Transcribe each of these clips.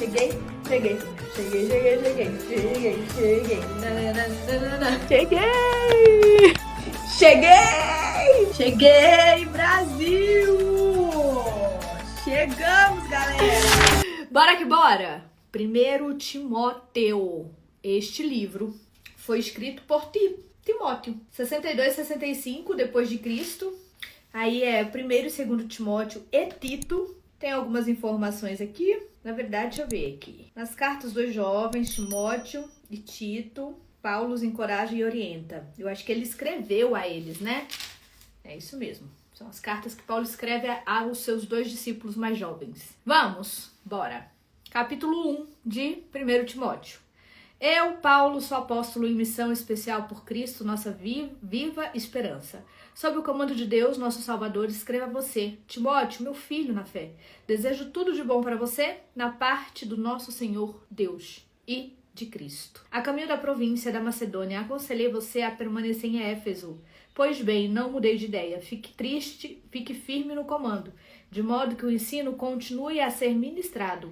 Cheguei. Cheguei, Brasil! Chegamos, galera! Bora que bora! 1 Timóteo. Este livro foi escrito por Timóteo. 62, 65 depois de Cristo. Aí é 1º e 2º Timóteo e Tito. Tem algumas informações aqui. Na verdade, deixa eu ver aqui. Nas cartas dos jovens, Timóteo e Tito, Paulo os encoraja e orienta. Eu acho que ele escreveu a eles, né? É isso mesmo. São as cartas que Paulo escreve aos seus 2 discípulos mais jovens. Vamos, bora. Capítulo 1 de 1 Timóteo. Eu, Paulo, sou apóstolo em missão especial por Cristo, nossa viva esperança. Sob o comando de Deus, nosso Salvador, escreva a você, Timóteo, meu filho na fé. Desejo tudo de bom para você, na parte do nosso Senhor Deus e de Cristo. A caminho da província da Macedônia, aconselhei você a permanecer em Éfeso. Pois bem, não mudei de ideia. Fique firme no comando, de modo que o ensino continue a ser ministrado.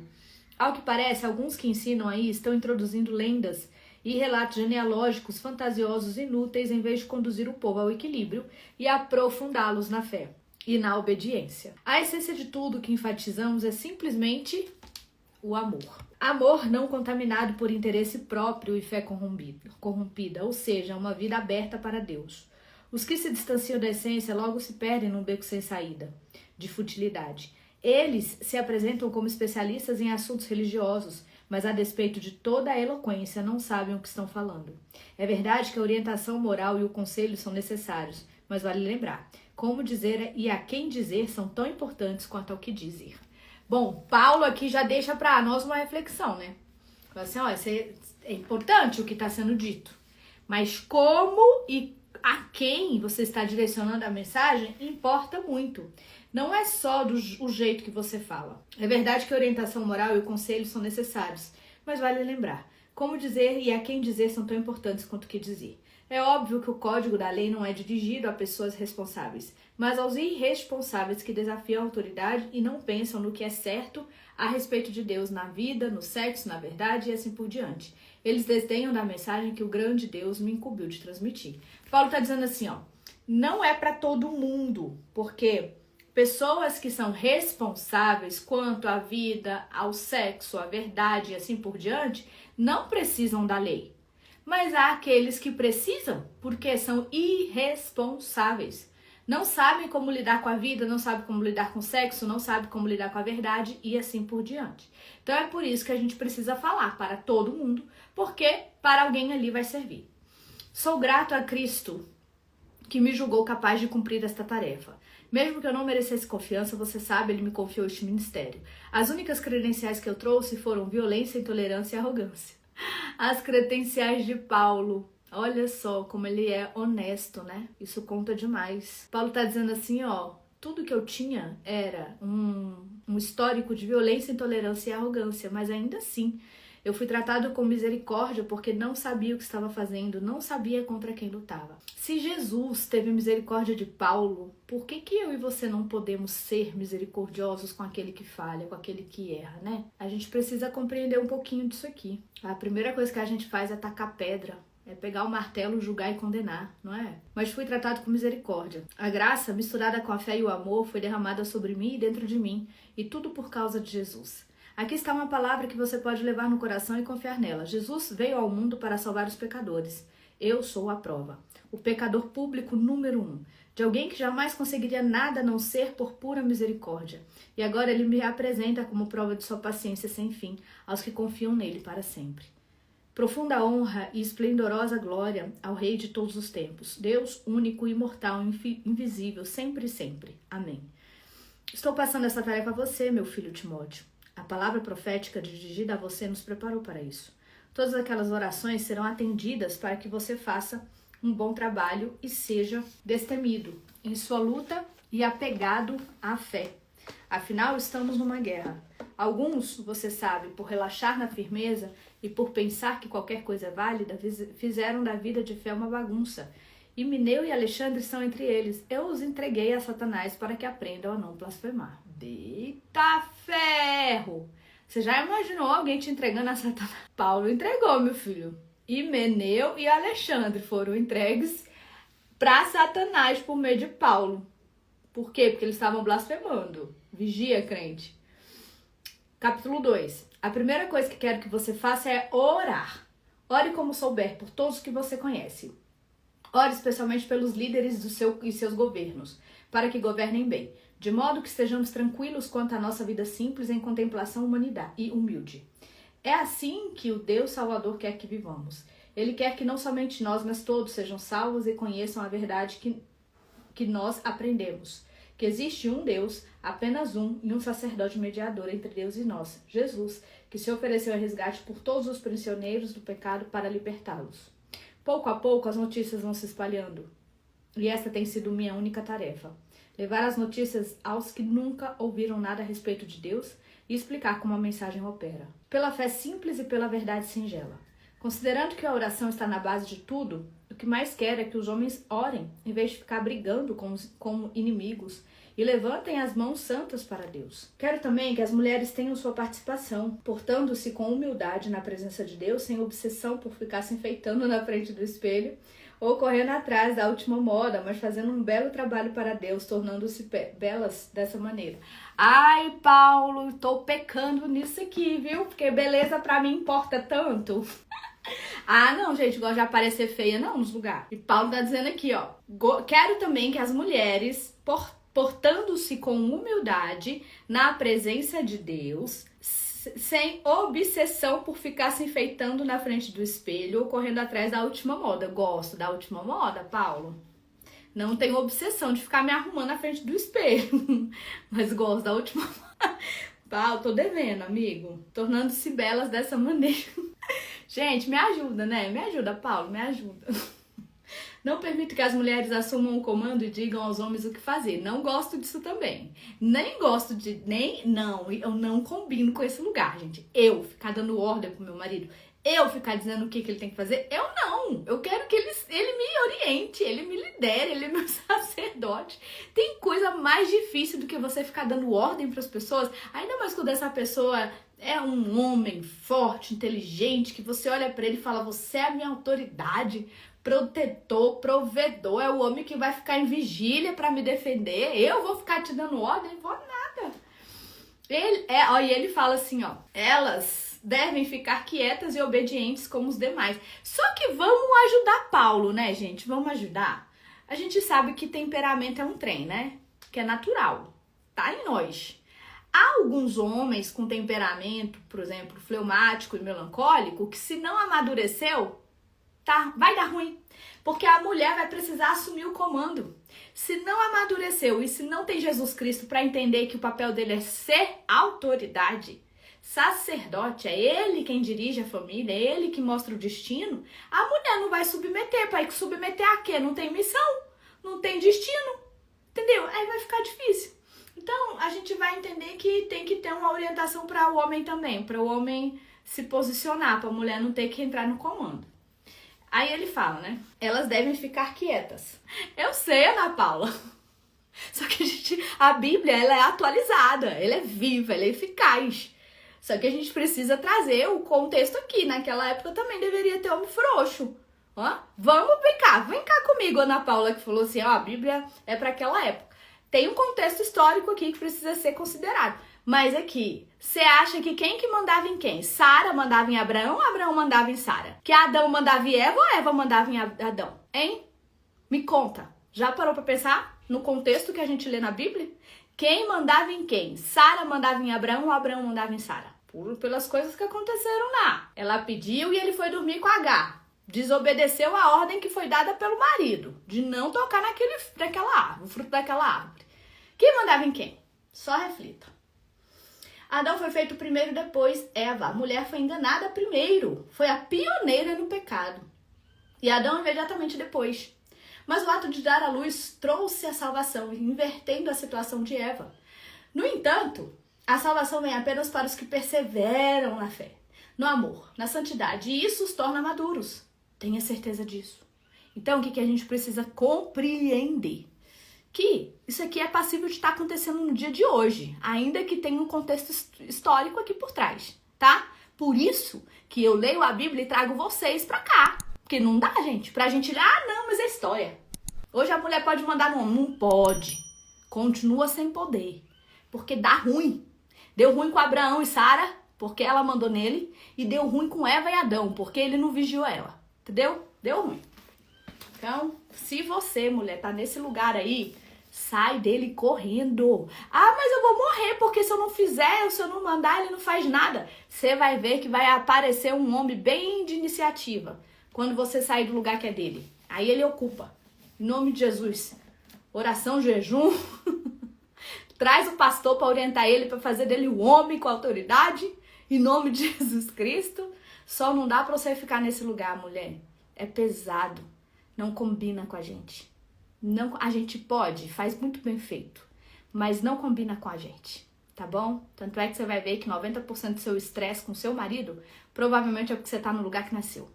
Ao que parece, alguns que ensinam aí estão introduzindo lendas e relatos genealógicos fantasiosos inúteis em vez de conduzir o povo ao equilíbrio e aprofundá-los na fé e na obediência. A essência de tudo que enfatizamos é simplesmente o amor. Amor não contaminado por interesse próprio e fé corrompida, ou seja, uma vida aberta para Deus. Os que se distanciam da essência logo se perdem num beco sem saída, de futilidade. Eles se apresentam como especialistas em assuntos religiosos, mas a despeito de toda a eloquência não sabem o que estão falando. É verdade que a orientação moral e o conselho são necessários, mas vale lembrar, como dizer e a quem dizer são tão importantes quanto ao que dizer. Bom, Paulo aqui já deixa para nós uma reflexão, né? Fala assim, ó, é importante o que está sendo dito, mas como e a quem você está direcionando a mensagem importa muito. Não é só o jeito que você fala. É verdade que a orientação moral e o conselho são necessários, mas vale lembrar, como dizer e a quem dizer são tão importantes quanto o que dizer. É óbvio que o código da lei não é dirigido a pessoas responsáveis, mas aos irresponsáveis que desafiam a autoridade e não pensam no que é certo a respeito de Deus na vida, no sexo, na verdade e assim por diante. Eles desdenham da mensagem que o grande Deus me incumbiu de transmitir. Paulo está dizendo assim, ó, não é para todo mundo, porque pessoas que são responsáveis quanto à vida, ao sexo, à verdade e assim por diante, não precisam da lei. Mas há aqueles que precisam porque são irresponsáveis. Não sabem como lidar com a vida, não sabem como lidar com o sexo, não sabem como lidar com a verdade e assim por diante. Então é por isso que a gente precisa falar para todo mundo, porque para alguém ali vai servir. Sou grato a Cristo que me julgou capaz de cumprir esta tarefa. Mesmo que eu não merecesse confiança, você sabe, ele me confiou este ministério. As únicas credenciais que eu trouxe foram violência, intolerância e arrogância. As credenciais de Paulo. Olha só como ele é honesto, né? Isso conta demais. Paulo tá dizendo assim, ó, tudo que eu tinha era um histórico de violência, intolerância e arrogância, mas ainda assim, eu fui tratado com misericórdia porque não sabia o que estava fazendo, não sabia contra quem lutava. Se Jesus teve misericórdia de Paulo, por que eu e você não podemos ser misericordiosos com aquele que falha, com aquele que erra, né? A gente precisa compreender um pouquinho disso aqui. A primeira coisa que a gente faz é tacar pedra, é pegar o martelo, julgar e condenar, não é? Mas fui tratado com misericórdia. A graça, misturada com a fé e o amor, foi derramada sobre mim e dentro de mim, e tudo por causa de Jesus. Aqui está uma palavra que você pode levar no coração e confiar nela. Jesus veio ao mundo para salvar os pecadores. Eu sou a prova. O pecador público número 1. De alguém que jamais conseguiria nada a não ser por pura misericórdia. E agora ele me apresenta como prova de sua paciência sem fim aos que confiam nele para sempre. Profunda honra e esplendorosa glória ao Rei de todos os tempos. Deus único, imortal, invisível, sempre e sempre. Amém. Estou passando essa tarefa a você, meu filho Timóteo. A palavra profética dirigida a você nos preparou para isso. Todas aquelas orações serão atendidas para que você faça um bom trabalho e seja destemido em sua luta e apegado à fé. Afinal, estamos numa guerra. Alguns, você sabe, por relaxar na firmeza e por pensar que qualquer coisa é válida, fizeram da vida de fé uma bagunça. E Mineu e Alexandre são entre eles. Eu os entreguei a Satanás para que aprendam a não blasfemar. Deita ferro! Você já imaginou alguém te entregando a Satanás? Paulo entregou, meu filho. Himeneu e Alexandre foram entregues para Satanás por meio de Paulo. Por quê? Porque eles estavam blasfemando. Vigia, crente. Capítulo 2. A primeira coisa que quero que você faça é orar. Ore como souber por todos que você conhece. Ore especialmente pelos líderes e seus governos, para que governem bem, de modo que estejamos tranquilos quanto à nossa vida simples em contemplação humanidade e humilde. É assim que o Deus Salvador quer que vivamos. Ele quer que não somente nós, mas todos sejam salvos e conheçam a verdade que nós aprendemos. Que existe um Deus, apenas um, e um sacerdote mediador entre Deus e nós, Jesus, que se ofereceu a resgate por todos os prisioneiros do pecado para libertá-los. Pouco a pouco as notícias vão se espalhando, e esta tem sido minha única tarefa. Levar as notícias aos que nunca ouviram nada a respeito de Deus e explicar como a mensagem opera. Pela fé simples e pela verdade singela. Considerando que a oração está na base de tudo, o que mais quero é que os homens orem, em vez de ficar brigando como inimigos, e levantem as mãos santas para Deus. Quero também que as mulheres tenham sua participação, portando-se com humildade na presença de Deus, sem obsessão por ficar se enfeitando na frente do espelho, ou correndo atrás da última moda, mas fazendo um belo trabalho para Deus, tornando-se belas dessa maneira. Ai, Paulo, tô pecando nisso aqui, viu? Porque beleza pra mim importa tanto. Ah, não, gente, gosto de aparecer feia não nos lugares. E Paulo tá dizendo aqui, ó. Quero também que as mulheres, portando-se com humildade na presença de Deus, sem obsessão por ficar se enfeitando na frente do espelho ou correndo atrás da última moda. Gosto da última moda, Paulo. Não tenho obsessão de ficar me arrumando na frente do espelho, mas gosto da última moda. Paulo, tô devendo, amigo. Tornando-se belas dessa maneira. Gente, me ajuda, né? Me ajuda, Paulo, me ajuda. Não permito que as mulheres assumam o comando e digam aos homens o que fazer. Não gosto disso também. Eu não combino com esse lugar, gente. Eu ficar dando ordem pro meu marido, eu ficar dizendo o que ele tem que fazer, eu não. Eu quero que ele me oriente, ele me lidere, ele é meu sacerdote. Tem coisa mais difícil do que você ficar dando ordem para as pessoas, ainda mais quando essa pessoa é um homem forte, inteligente, que você olha para ele e fala, você é a minha autoridade, protetor, provedor, é o homem que vai ficar em vigília para me defender. Eu vou ficar te dando ordem? Vou nada. E ele fala assim, ó, elas devem ficar quietas e obedientes como os demais. Só que vamos ajudar Paulo, né, gente? Vamos ajudar? A gente sabe que temperamento é um trem, né? Que é natural. Tá em nós. Há alguns homens com temperamento, por exemplo, fleumático e melancólico, que se não amadureceu, tá, vai dar ruim. Porque a mulher vai precisar assumir o comando. Se não amadureceu e se não tem Jesus Cristo para entender que o papel dele é ser autoridade, sacerdote, é ele quem dirige a família, é ele que mostra o destino, a mulher não vai submeter. Para submeter a quê? Não tem missão, não tem destino, entendeu? Aí vai ficar difícil. Então, a gente vai entender que tem que ter uma orientação para o homem também, para o homem se posicionar, para a mulher não ter que entrar no comando. Aí ele fala, né? Elas devem ficar quietas. Eu sei, Ana Paula. Só que a Bíblia, ela é atualizada, ela é viva, ela é eficaz. Só que a gente precisa trazer o contexto aqui. Naquela época também deveria ter homem frouxo. Ó, vem cá comigo, Ana Paula, que falou assim, ó, a Bíblia é para aquela época. Tem um contexto histórico aqui que precisa ser considerado. Mas aqui, você acha que quem que mandava em quem? Sara mandava em Abraão, Abraão mandava em Sara? Que Adão mandava em Eva ou Eva mandava em Adão? Hein? Me conta. Já parou pra pensar no contexto que a gente lê na Bíblia? Quem mandava em quem? Sara mandava em Abraão ou Abraão mandava em Sara? Pelas coisas que aconteceram lá. Ela pediu e ele foi dormir com Agar. Desobedeceu a ordem que foi dada pelo marido de não tocar naquela árvore, o fruto daquela árvore. Quem mandava em quem? Só reflita. Adão foi feito primeiro, depois Eva. A mulher foi enganada primeiro. Foi a pioneira no pecado. E Adão imediatamente depois. Mas o ato de dar à luz trouxe a salvação, invertendo a situação de Eva. No entanto, a salvação vem apenas para os que perseveram na fé, no amor, na santidade. E isso os torna maduros. Tenha certeza disso. Então, o que a gente precisa compreender? que isso aqui é passível de estar acontecendo no dia de hoje, ainda que tenha um contexto histórico aqui por trás, tá? Por isso que eu leio a Bíblia e trago vocês pra cá. Porque não dá, gente, pra gente ler, não, mas é história. Hoje a mulher pode mandar no homem, não pode. Continua sem poder, porque dá ruim. Deu ruim com Abraão e Sara, porque ela mandou nele, e deu ruim com Eva e Adão, porque ele não vigiou ela, entendeu? Deu ruim. Então, se você, mulher, tá nesse lugar aí, sai dele correndo. Ah, mas eu vou morrer, porque se eu não fizer, se eu não mandar, ele não faz nada. Você vai ver que vai aparecer um homem bem de iniciativa, quando você sair do lugar que é dele. Aí ele ocupa. Em nome de Jesus. Oração, jejum. Traz o pastor para orientar ele, para fazer dele o homem com autoridade. Em nome de Jesus Cristo. Só não dá para você ficar nesse lugar, mulher. É pesado. Não combina com a gente. Não, a gente pode, faz muito bem feito. Mas não combina com a gente. Tá bom? Tanto é que você vai ver que 90% do seu estresse com seu marido provavelmente é porque você tá no lugar que nasceu.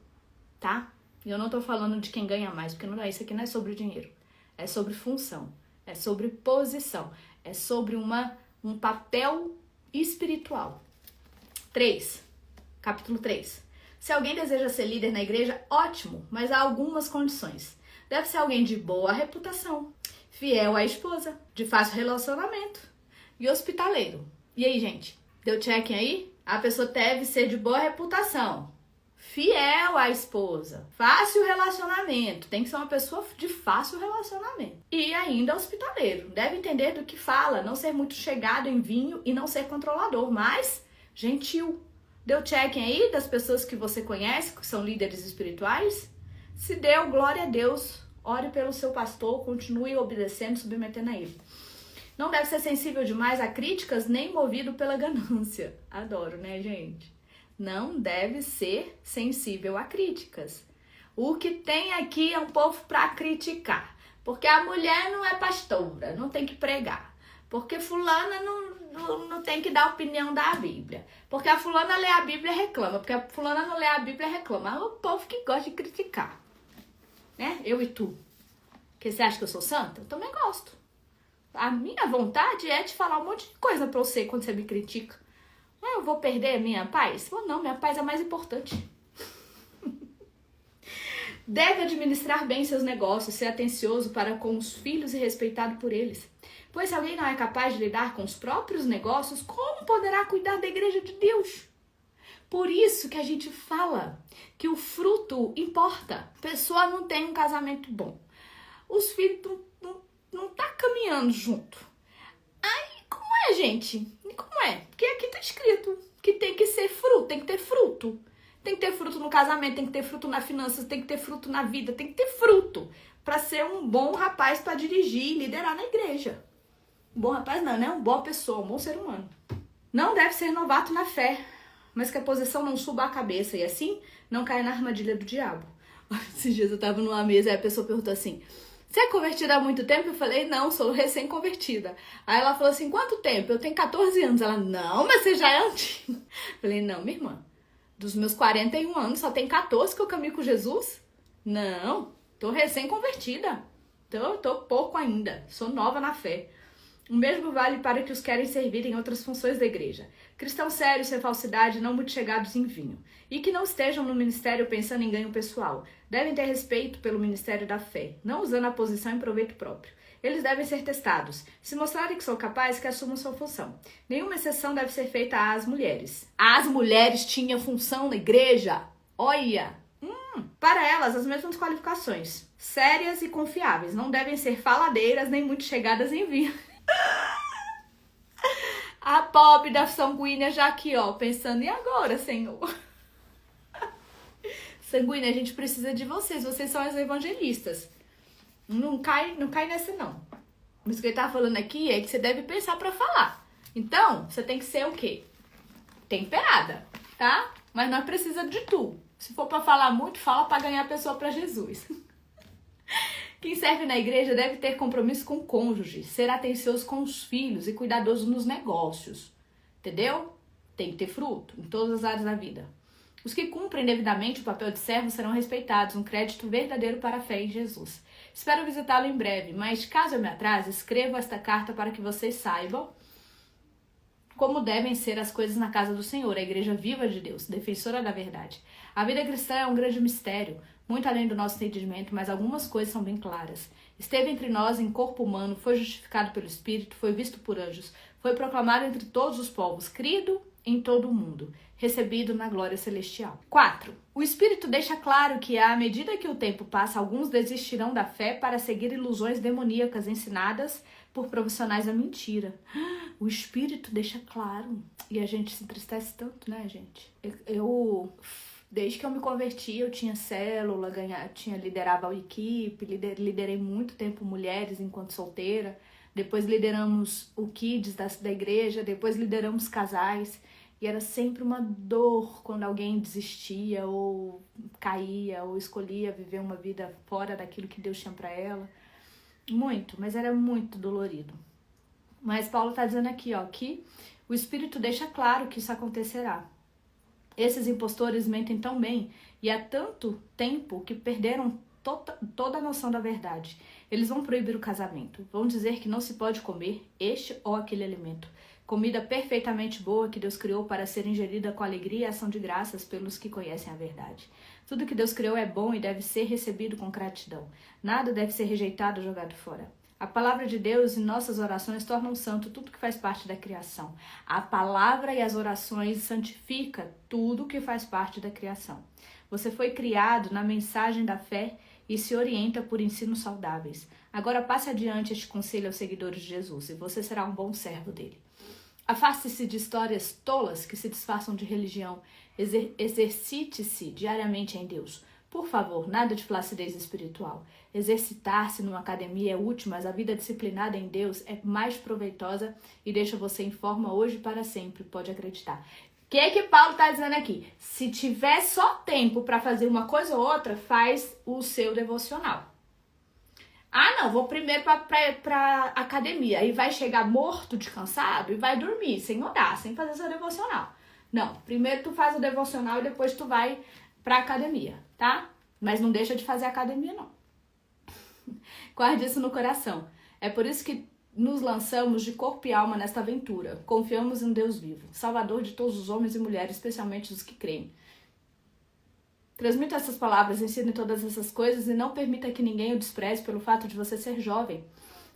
Tá? E eu não tô falando de quem ganha mais, porque isso aqui não é sobre dinheiro. É sobre função. É sobre posição. É sobre um papel espiritual. 3. Capítulo 3. Se alguém deseja ser líder na igreja, ótimo, mas há algumas condições. Deve ser alguém de boa reputação, fiel à esposa, de fácil relacionamento e hospitaleiro. E aí, gente? Deu check aí? A pessoa deve ser de boa reputação, fiel à esposa, fácil relacionamento. Tem que ser uma pessoa de fácil relacionamento. E ainda hospitaleiro. Deve entender do que fala, não ser muito chegado em vinho e não ser controlador, mas gentil. Deu check aí das pessoas que você conhece, que são líderes espirituais? Se deu, glória a Deus. Ore pelo seu pastor, continue obedecendo, submetendo a ele. Não deve ser sensível demais a críticas, nem movido pela ganância. Adoro, né, gente? Não deve ser sensível a críticas. O que tem aqui é um povo para criticar. Porque a mulher não é pastora, não tem que pregar. Porque fulana não tem que dar opinião da Bíblia. Porque a fulana lê a Bíblia e reclama. Porque a fulana não lê a Bíblia e reclama. É o povo que gosta de criticar. Né? Eu e tu. Porque você acha que eu sou santa? Eu também gosto. A minha vontade é te falar um monte de coisa pra você quando você me critica. Eu vou perder a minha paz? Não, minha paz é mais importante. Deve administrar bem seus negócios, ser atencioso para com os filhos e respeitado por eles. Pois se alguém não é capaz de lidar com os próprios negócios, como poderá cuidar da igreja de Deus? Por isso que a gente fala que o fruto importa. A pessoa não tem um casamento bom. Os filhos não tá caminhando junto. Aí, como é, gente? Como é? Porque aqui tá escrito que tem que ser fruto, tem que ter fruto. Tem que ter fruto no casamento, tem que ter fruto nas finanças, tem que ter fruto na vida, tem que ter fruto para ser um bom rapaz para dirigir e liderar na igreja. Um bom rapaz não, né? Uma boa pessoa, um bom ser humano. Não deve ser novato na fé, mas que a posição não suba a cabeça e assim não caia na armadilha do diabo. Esses dias eu tava numa mesa e a pessoa perguntou assim: você é convertida há muito tempo? Eu falei: não, sou recém-convertida. Aí ela falou assim: quanto tempo? Eu tenho 14 anos. Ela: não, mas você já é antiga. Eu falei: não, minha irmã, dos meus 41 anos só tem 14 que eu caminho com Jesus? Não, tô recém-convertida. Tô pouco ainda, sou nova na fé. O mesmo vale para que os querem servir em outras funções da igreja. Cristãos sérios, sem falsidade, não muito chegados em vinho. E que não estejam no ministério pensando em ganho pessoal. Devem ter respeito pelo ministério da fé, não usando a posição em proveito próprio. Eles devem ser testados. Se mostrarem que são capazes, que assumam sua função. Nenhuma exceção deve ser feita às mulheres. As mulheres tinham função na igreja. Olha! Para elas, as mesmas qualificações. Sérias e confiáveis. Não devem ser faladeiras, nem muito chegadas em vinho. A pobre da sanguínea já aqui, ó, pensando: e agora, Senhor? Sanguínea, a gente precisa de vocês são as evangelistas. Não cai nessa, não. Mas o que ele tá falando aqui é que você deve pensar pra falar. Então, você tem que ser o quê? Temperada, tá? Mas não precisa de tu. Se for pra falar muito, fala pra ganhar a pessoa pra Jesus. Quem serve na igreja deve ter compromisso com o cônjuge, ser atencioso com os filhos e cuidadoso nos negócios. Entendeu? Tem que ter fruto em todas as áreas da vida. Os que cumprem devidamente o papel de servo serão respeitados, um crédito verdadeiro para a fé em Jesus. Espero visitá-lo em breve, mas caso eu me atrase, escrevo esta carta para que vocês saibam como devem ser as coisas na casa do Senhor, a igreja viva de Deus, defensora da verdade. A vida cristã é um grande mistério, muito além do nosso entendimento, mas algumas coisas são bem claras. Esteve entre nós em corpo humano, foi justificado pelo Espírito, foi visto por anjos, foi proclamado entre todos os povos, crido em todo o mundo, recebido na glória celestial. 4. O Espírito deixa claro que, à medida que o tempo passa, alguns desistirão da fé para seguir ilusões demoníacas ensinadas por profissionais da mentira. O Espírito deixa claro. E a gente se entristece tanto, né, gente? Desde que eu me converti, eu tinha célula, liderava a equipe, liderei muito tempo mulheres enquanto solteira. Depois lideramos o Kids da igreja, depois lideramos casais. E era sempre uma dor quando alguém desistia ou caía ou escolhia viver uma vida fora daquilo que Deus tinha para ela. Muito, mas era muito dolorido. Mas Paulo está dizendo aqui, ó, que o Espírito deixa claro que isso acontecerá. Esses impostores mentem tão bem e há tanto tempo que perderam toda a noção da verdade. Eles vão proibir o casamento, vão dizer que não se pode comer este ou aquele alimento. Comida perfeitamente boa que Deus criou para ser ingerida com alegria e ação de graças pelos que conhecem a verdade. Tudo que Deus criou é bom e deve ser recebido com gratidão. Nada deve ser rejeitado ou jogado fora. A palavra de Deus e nossas orações tornam santo tudo que faz parte da criação. A palavra e as orações santificam tudo que faz parte da criação. Você foi criado na mensagem da fé e se orienta por ensinos saudáveis. Agora passe adiante este conselho aos seguidores de Jesus e você será um bom servo dele. Afaste-se de histórias tolas que se disfarçam de religião. Exercite-se diariamente em Deus. Por favor, nada de flacidez espiritual. Exercitar-se numa academia é útil, mas a vida disciplinada em Deus é mais proveitosa e deixa você em forma hoje e para sempre, pode acreditar. O que Paulo está dizendo aqui? Se tiver só tempo para fazer uma coisa ou outra, faz o seu devocional. Ah, não, vou primeiro pra academia. Aí vai chegar morto de cansado e vai dormir, sem orar, sem fazer seu devocional. Não, primeiro tu faz o devocional e depois tu vai pra academia, tá? Mas não deixa de fazer academia, não. Guarde isso no coração. É por isso que nos lançamos de corpo e alma nesta aventura. Confiamos em Deus vivo, Salvador de todos os homens e mulheres, especialmente os que creem. Transmita essas palavras, ensine todas essas coisas e não permita que ninguém o despreze pelo fato de você ser jovem.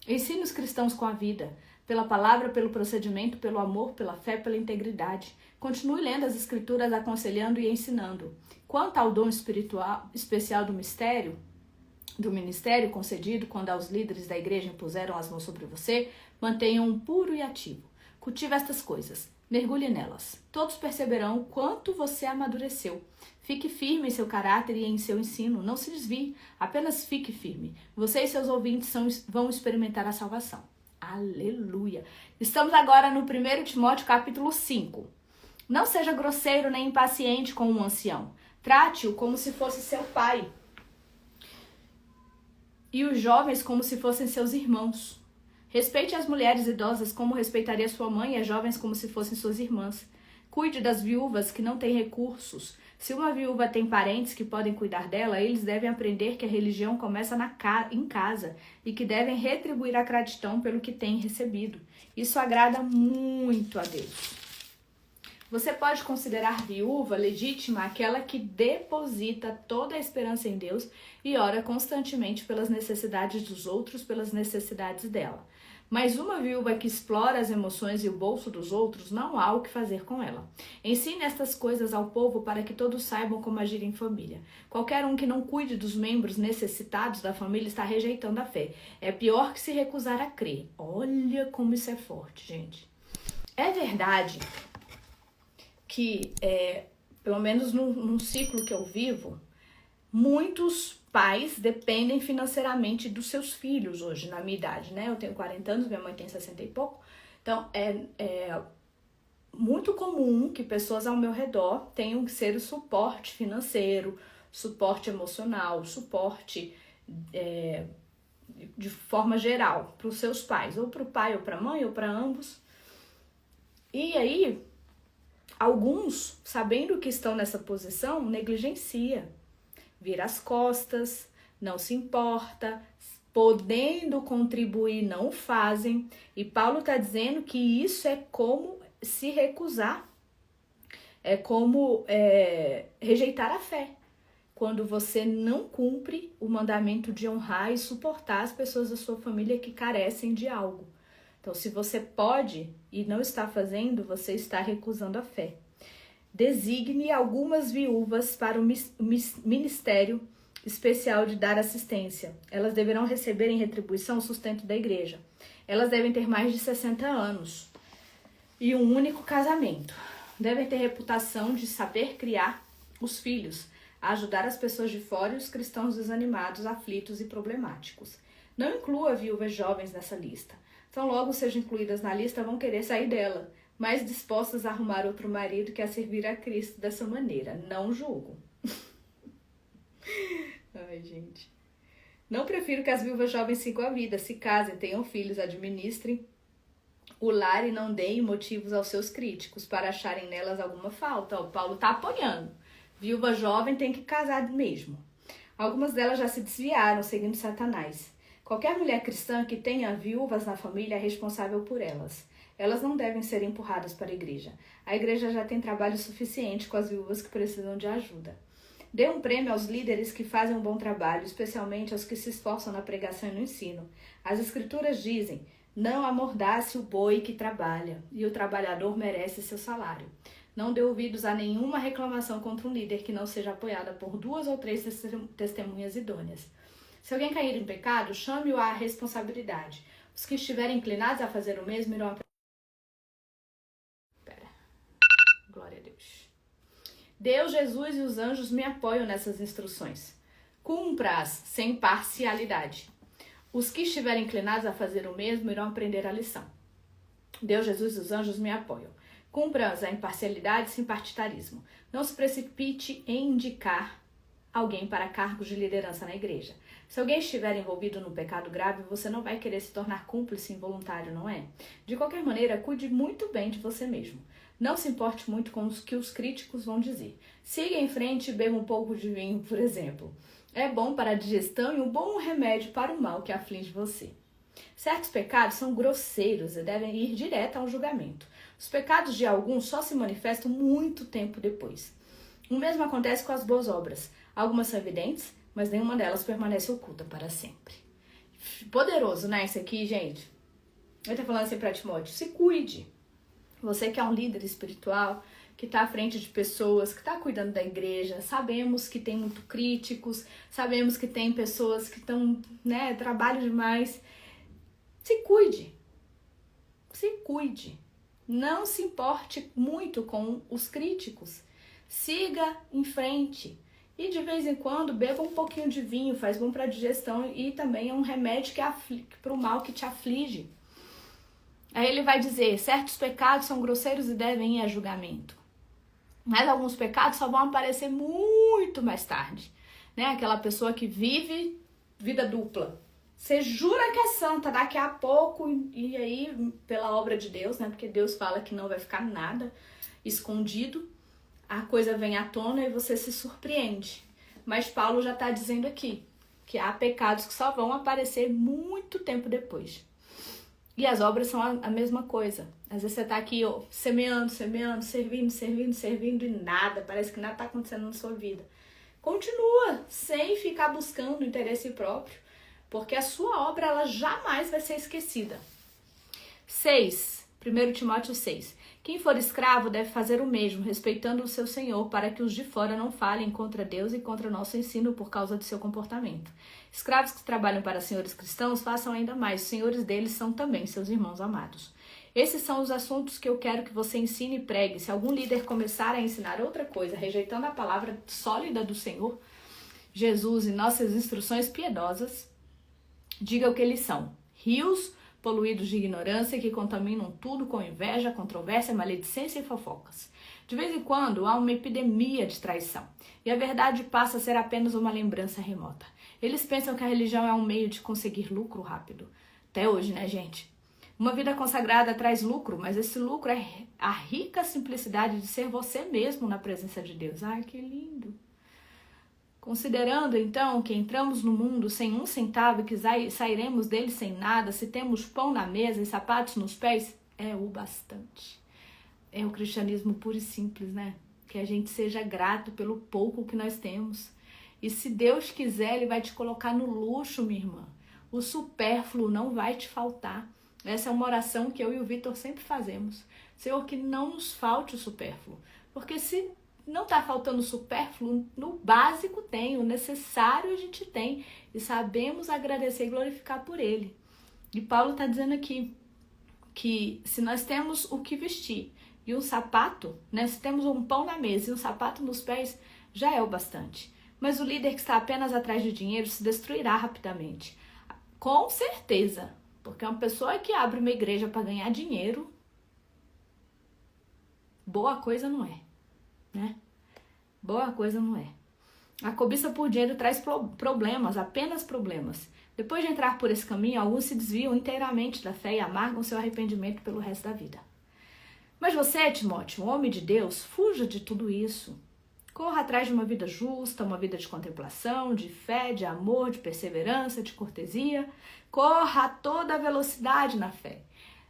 Ensine os cristãos com a vida, pela palavra, pelo procedimento, pelo amor, pela fé, pela integridade. Continue lendo as escrituras, aconselhando e ensinando. Quanto ao dom especial do ministério concedido quando aos líderes da igreja impuseram as mãos sobre você, mantenham-o puro e ativo. Cultive estas coisas. Mergulhe nelas. Todos perceberão quanto você amadureceu. Fique firme em seu caráter e em seu ensino. Não se desvie. Apenas fique firme. Você e seus ouvintes vão experimentar a salvação. Aleluia. Estamos agora no 1 Timóteo capítulo 5. Não seja grosseiro nem impaciente com um ancião. Trate-o como se fosse seu pai. E os jovens como se fossem seus irmãos. Respeite as mulheres idosas como respeitaria sua mãe e as jovens como se fossem suas irmãs. Cuide das viúvas que não têm recursos. Se uma viúva tem parentes que podem cuidar dela, eles devem aprender que a religião começa em casa e que devem retribuir a gratidão pelo que têm recebido. Isso agrada muito a Deus. Você pode considerar viúva legítima aquela que deposita toda a esperança em Deus e ora constantemente pelas necessidades dos outros, pelas necessidades dela. Mas uma viúva que explora as emoções e o bolso dos outros, não há o que fazer com ela. Ensine estas coisas ao povo para que todos saibam como agir em família. Qualquer um que não cuide dos membros necessitados da família está rejeitando a fé. É pior que se recusar a crer. Olha como isso é forte, gente. É verdade que, pelo menos num ciclo que eu vivo, muitos pais dependem financeiramente dos seus filhos hoje, na minha idade, né? Eu tenho 40 anos, minha mãe tem 60 e pouco. Então, é muito comum que pessoas ao meu redor tenham que ser o suporte financeiro, suporte emocional, suporte de forma geral para os seus pais, ou para o pai, ou para a mãe, ou para ambos. E aí, Alguns, sabendo que estão nessa posição, negligencia, vira as costas, não se importa, podendo contribuir, não fazem. E Paulo está dizendo que isso é como se recusar, é como rejeitar a fé. Quando você não cumpre o mandamento de honrar e suportar as pessoas da sua família que carecem de algo. Então, se você pode e não está fazendo, você está recusando a fé. Designe algumas viúvas para o ministério especial de dar assistência. Elas deverão receber em retribuição o sustento da igreja. Elas devem ter mais de 60 anos e um único casamento. Devem ter reputação de saber criar os filhos, ajudar as pessoas de fora e os cristãos desanimados, aflitos e problemáticos. Não inclua viúvas jovens nessa lista. Então, logo sejam incluídas na lista, vão querer sair dela, mas dispostas a arrumar outro marido que a servir a Cristo dessa maneira. Não julgo. Ai, gente. Não prefiro que as viúvas jovens sigam a vida, se casem, tenham filhos, administrem o lar e não deem motivos aos seus críticos para acharem nelas alguma falta. O Paulo está apoiando. Viúva jovem tem que casar mesmo. Algumas delas já se desviaram, seguindo Satanás. Qualquer mulher cristã que tenha viúvas na família é responsável por elas. Elas não devem ser empurradas para a igreja. A igreja já tem trabalho suficiente com as viúvas que precisam de ajuda. Dê um prêmio aos líderes que fazem um bom trabalho, especialmente aos que se esforçam na pregação e no ensino. As escrituras dizem: não amordace o boi que trabalha, e o trabalhador merece seu salário. Não dê ouvidos a nenhuma reclamação contra um líder que não seja apoiada por 2 ou 3 testemunhas idôneas. Se alguém cair em pecado, chame-o à responsabilidade. Os que estiverem inclinados a fazer o mesmo irão aprender. Glória a Deus. Deus, Jesus e os anjos me apoiam nessas instruções. Cumpra-as sem parcialidade. Os que estiverem inclinados a fazer o mesmo irão aprender a lição. Deus, Jesus e os anjos me apoiam. Cumpra-as a imparcialidade sem partidarismo. Não se precipite em indicar alguém para cargos de liderança na igreja. Se alguém estiver envolvido num pecado grave, você não vai querer se tornar cúmplice involuntário, não é? De qualquer maneira, cuide muito bem de você mesmo. Não se importe muito com o que os críticos vão dizer. Siga em frente e beba um pouco de vinho, por exemplo. É bom para a digestão e um bom remédio para o mal que aflige você. Certos pecados são grosseiros e devem ir direto ao julgamento. Os pecados de alguns só se manifestam muito tempo depois. O mesmo acontece com as boas obras. Algumas são evidentes, mas nenhuma delas permanece oculta para sempre. Poderoso, né, isso aqui, gente? Ele tá falando assim para Timóteo: se cuide. Você que é um líder espiritual, que está à frente de pessoas, que está cuidando da igreja, sabemos que tem muito críticos, sabemos que tem pessoas que estão, trabalham demais. Se cuide. Se cuide. Não se importe muito com os críticos. Siga em frente. E de vez em quando beba um pouquinho de vinho, faz bom para a digestão e também é um remédio para o mal que te aflige. Aí ele vai dizer: certos pecados são grosseiros e devem ir a julgamento. Mas alguns pecados só vão aparecer muito mais tarde. Aquela pessoa que vive vida dupla. Você jura que é santa daqui a pouco e aí, pela obra de Deus, porque Deus fala que não vai ficar nada escondido, a coisa vem à tona e você se surpreende. Mas Paulo já está dizendo aqui que há pecados que só vão aparecer muito tempo depois. E as obras são a mesma coisa. Às vezes você está aqui semeando, servindo e nada, parece que nada está acontecendo na sua vida. Continua, sem ficar buscando interesse próprio, porque a sua obra ela jamais vai ser esquecida. 6. 1 Timóteo 6. Quem for escravo deve fazer o mesmo, respeitando o seu senhor, para que os de fora não falem contra Deus e contra nosso ensino por causa de seu comportamento. Escravos que trabalham para senhores cristãos façam ainda mais. Os senhores deles são também seus irmãos amados. Esses são os assuntos que eu quero que você ensine e pregue. Se algum líder começar a ensinar outra coisa, rejeitando a palavra sólida do Senhor, Jesus e nossas instruções piedosas, diga o que eles são: rios poluídos de ignorância que contaminam tudo com inveja, controvérsia, maledicência e fofocas. De vez em quando há uma epidemia de traição e a verdade passa a ser apenas uma lembrança remota. Eles pensam que a religião é um meio de conseguir lucro rápido. Até hoje, né, gente? Uma vida consagrada traz lucro, mas esse lucro é a rica simplicidade de ser você mesmo na presença de Deus. Ai, que lindo! Considerando, então, que entramos no mundo sem um centavo e que sairemos dele sem nada, se temos pão na mesa e sapatos nos pés, é o bastante. É o cristianismo puro e simples, né? Que a gente seja grato pelo pouco que nós temos. E se Deus quiser, Ele vai te colocar no luxo, minha irmã. O supérfluo não vai te faltar. Essa é uma oração que eu e o Vitor sempre fazemos. Senhor, que não nos falte o supérfluo. Porque se não está faltando o supérfluo, no básico tem, o necessário a gente tem. E sabemos agradecer e glorificar por Ele. E Paulo está dizendo aqui que se nós temos o que vestir e um sapato, né? Se temos um pão na mesa e um sapato nos pés, já é o bastante. Mas o líder que está apenas atrás de dinheiro se destruirá rapidamente. Com certeza. Porque uma pessoa que abre uma igreja para ganhar dinheiro, boa coisa não é, né? Boa coisa não é. A cobiça por dinheiro traz problemas, apenas problemas. Depois de entrar por esse caminho, alguns se desviam inteiramente da fé e amargam seu arrependimento pelo resto da vida. Mas você, Timóteo, um homem de Deus, fuja de tudo isso. Corra atrás de uma vida justa, uma vida de contemplação, de fé, de amor, de perseverança, de cortesia. Corra a toda velocidade na fé.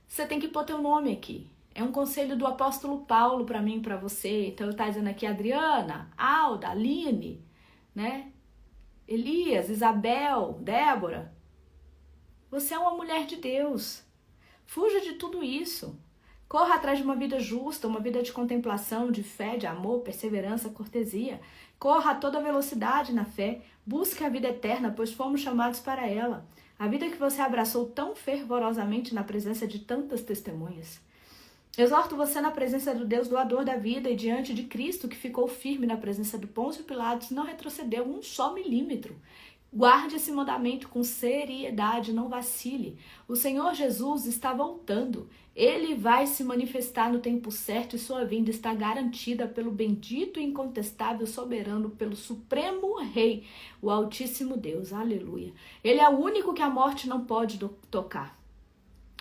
Você tem que pôr teu nome aqui. É um conselho do apóstolo Paulo para mim e para você. Então, eu estou dizendo aqui Adriana, Alda, Aline, né? Elias, Isabel, Débora. Você é uma mulher de Deus. Fuja de tudo isso. Corra atrás de uma vida justa, uma vida de contemplação, de fé, de amor, perseverança, cortesia. Corra a toda velocidade na fé. Busque a vida eterna, pois fomos chamados para ela. A vida que você abraçou tão fervorosamente na presença de tantas testemunhas. Exorto você na presença do Deus doador da vida e diante de Cristo, que ficou firme na presença de Pôncio Pilatos e não retrocedeu um só milímetro. Guarde esse mandamento com seriedade, não vacile. O Senhor Jesus está voltando. Ele vai se manifestar no tempo certo e sua vinda está garantida pelo bendito e incontestável soberano, pelo supremo Rei, o Altíssimo Deus. Aleluia. Ele é o único que a morte não pode tocar.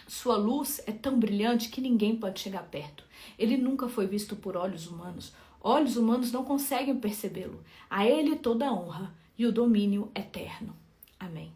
Sua luz é tão brilhante que ninguém pode chegar perto. Ele nunca foi visto por olhos humanos. Olhos humanos não conseguem percebê-lo. A ele toda a honra e o domínio eterno. Amém.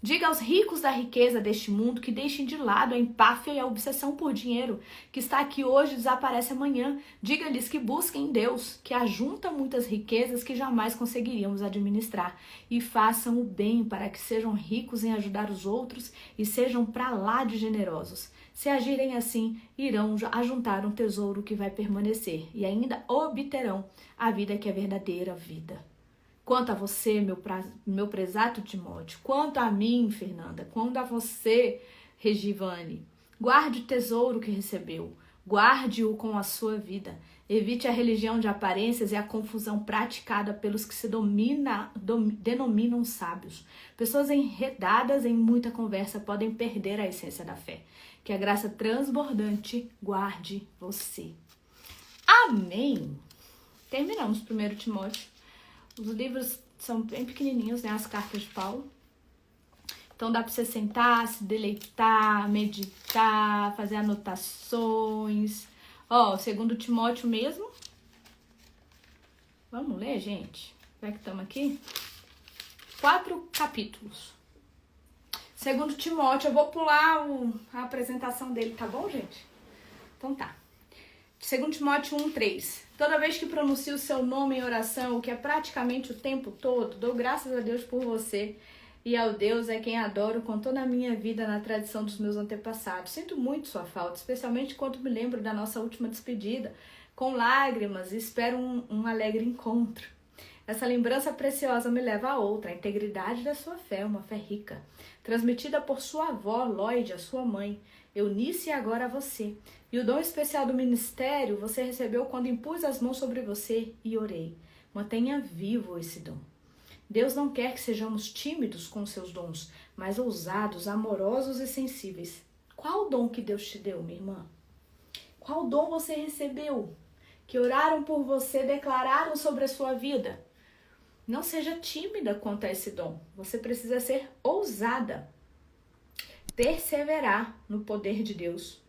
Diga aos ricos da riqueza deste mundo que deixem de lado a empáfia e a obsessão por dinheiro, que está aqui hoje e desaparece amanhã. Diga-lhes que busquem Deus, que ajunta muitas riquezas que jamais conseguiríamos administrar, e façam o bem para que sejam ricos em ajudar os outros e sejam pra lá de generosos. Se agirem assim, irão ajuntar um tesouro que vai permanecer e ainda obterão a vida que é verdadeira vida. Quanto a você, meu prezado Timóteo, quanto a mim, Fernanda, quanto a você, Regivane, guarde o tesouro que recebeu, guarde-o com a sua vida. Evite a religião de aparências e a confusão praticada pelos que se denominam sábios. Pessoas enredadas em muita conversa podem perder a essência da fé. Que a graça transbordante guarde você. Amém! Terminamos 1 Timóteo. Os livros são bem pequenininhos, né? As cartas de Paulo. Então dá para você sentar, se deleitar, meditar, fazer anotações. Ó, 2 Timóteo mesmo. Vamos ler, gente? Já que estamos aqui. 4 capítulos. 2 Timóteo, eu vou pular a apresentação dele, tá bom, gente? Então tá. 2 Timóteo 1:3. Toda vez que pronuncio o seu nome em oração, o que é praticamente o tempo todo, dou graças a Deus por você e ao Deus é quem adoro com toda a minha vida na tradição dos meus antepassados. Sinto muito sua falta, especialmente quando me lembro da nossa última despedida, com lágrimas e espero um alegre encontro. Essa lembrança preciosa me leva a outra, a integridade da sua fé, uma fé rica, transmitida por sua avó, Lloyd, a sua mãe, Eunice e agora a você. E o dom especial do ministério você recebeu quando impus as mãos sobre você e orei. Mantenha vivo esse dom. Deus não quer que sejamos tímidos com seus dons, mas ousados, amorosos e sensíveis. Qual dom que Deus te deu, minha irmã? Qual dom você recebeu? Que oraram por você, declararam sobre a sua vida? Não seja tímida quanto a esse dom. Você precisa ser ousada. perseverar no poder de Deus.